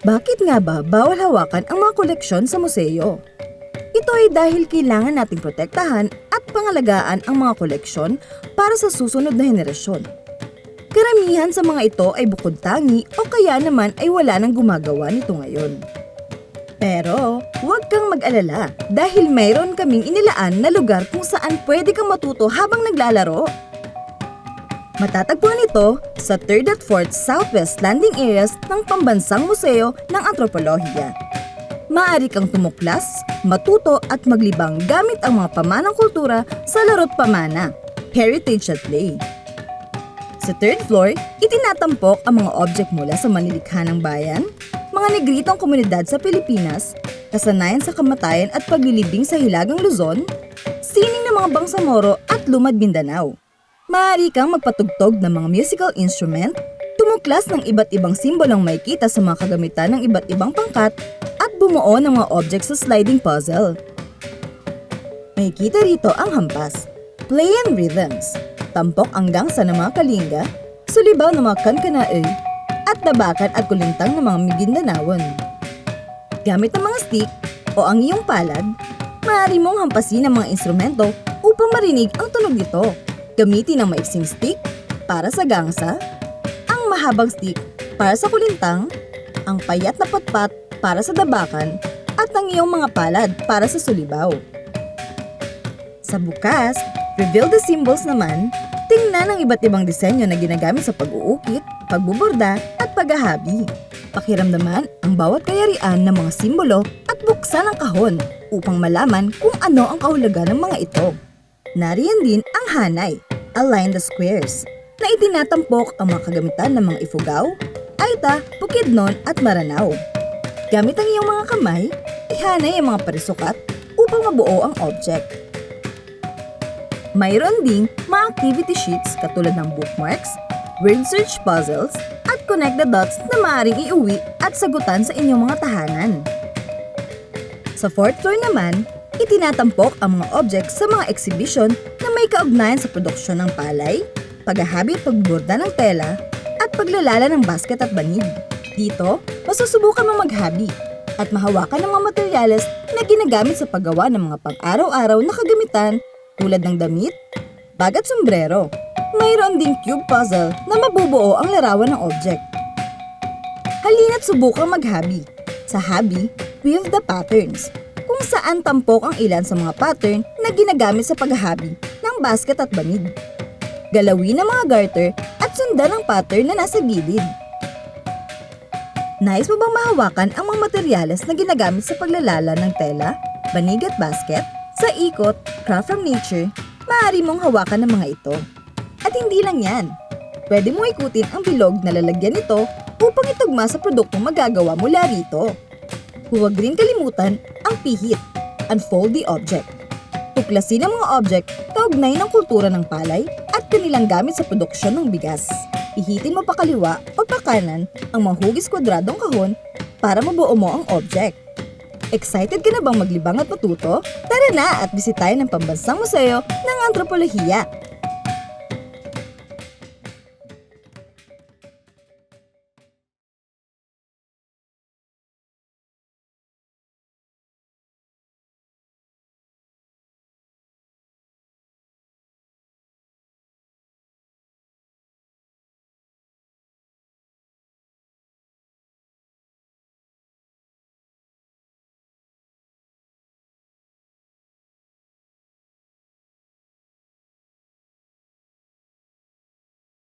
Bakit nga ba bawal hawakan ang mga koleksyon sa museo? Ito ay dahil kailangan nating protektahan at pangalagaan ang mga koleksyon para sa susunod na henerasyon. Karamihan sa mga ito ay bukod tangi o kaya naman ay wala nang gumagawa nito ngayon. Pero huwag kang mag-alala dahil mayroon kaming inilaan na lugar kung saan pwede kang matuto habang naglalaro. Matatagpuan ito sa 3rd at 4th Southwest Landing Areas ng Pambansang Museo ng Antropolohiya. Maaari kang tumuklas, matuto at maglibang gamit ang mga pamanang kultura sa laro't pamana, heritage at play. Sa 3rd floor, itinatampok ang mga object mula sa manilikha ng bayan, mga negritong komunidad sa Pilipinas, kasanayan sa kamatayan at paglilibing sa Hilagang Luzon, sining ng mga Bangsamoro at Lumad Mindanao. Maaari kang magpatugtog ng mga musical instrument, tumuklas ng iba't ibang simbolong makikita sa mga kagamitan ng iba't ibang pangkat, at bumuo ng mga objects sa sliding puzzle. Makikita rito ang hampas, play and rhythms, tampok hanggang sa ng mga kalinga, sulibaw ng mga kankanaoy, at dabakan at kulintang ng mga Maguindanaon. Gamit ang mga stick o ang iyong palad, maaari mong hampasin ang mga instrumento upang marinig ang tunog nito. Gamitin ang maiksing stick para sa gangsa, ang mahabang stick para sa kulintang, ang payat na patpat para sa dabakan, at ang iyong mga palad para sa sulibaw. Sa bukas, reveal the symbols naman, tingnan ang iba't ibang disenyo na ginagamit sa pag-uukit, pagbuborda, at paghahabi. Pakiramdaman ang bawat kayarian ng mga simbolo at buksan ang kahon upang malaman kung ano ang kahulugan ng mga ito. Nariyan din ang hanay, align the squares, na itinatampok ang mga kagamitan ng mga Ifugao, Aita, Bukidnon at Maranao. Gamit ang iyong mga kamay, ihanay ang mga parisukat upang mabuo ang object. Mayroon ding mga activity sheets katulad ng bookmarks, word search puzzles, at connect the dots na maaaring iuwi at sagutan sa inyong mga tahanan. Sa 4th floor naman, itinatampok ang mga objects sa mga exhibition na may kaugnayan sa produksyon ng palay, paghahabi at pagborda ng tela, at paglalala ng basket at banig. Dito, masusubukan mo maghabi at mahawakan ng mga materyales na ginagamit sa paggawa ng mga pang-araw-araw na kagamitan tulad ng damit, bag at sombrero. Mayroon ding cube puzzle na mabubuo ang larawan ng object. Halina't subukang maghabi. Sa habi, weave the patterns, kung saan tampok ang ilan sa mga pattern na ginagamit sa paghahabi ng basket at banig. Galawin ang mga garter at sundan ang pattern na nasa gilid. Nais mo bang mahawakan ang mga materyales na ginagamit sa paglalala ng tela, banig at basket? Sa ikot, craft from nature, maaari mong hawakan ng mga ito. At hindi lang yan. Pwede mo ikutin ang bilog na lalagyan nito upang itugma sa produktong magagawa mula rito. Huwag rin kalimutan ang pihit, unfold the object. Tuklasin ang mga object kaugnay ng kultura ng palay at kanilang gamit sa produksyon ng bigas. Ihitin mo pa kaliwa o pa kanan ang mahugis kwadradong kahon para mabuo mo ang object. Excited ka na bang maglibang at matuto? Tara na at bisitahin ang Pambansang Museo ng Antropolohiya.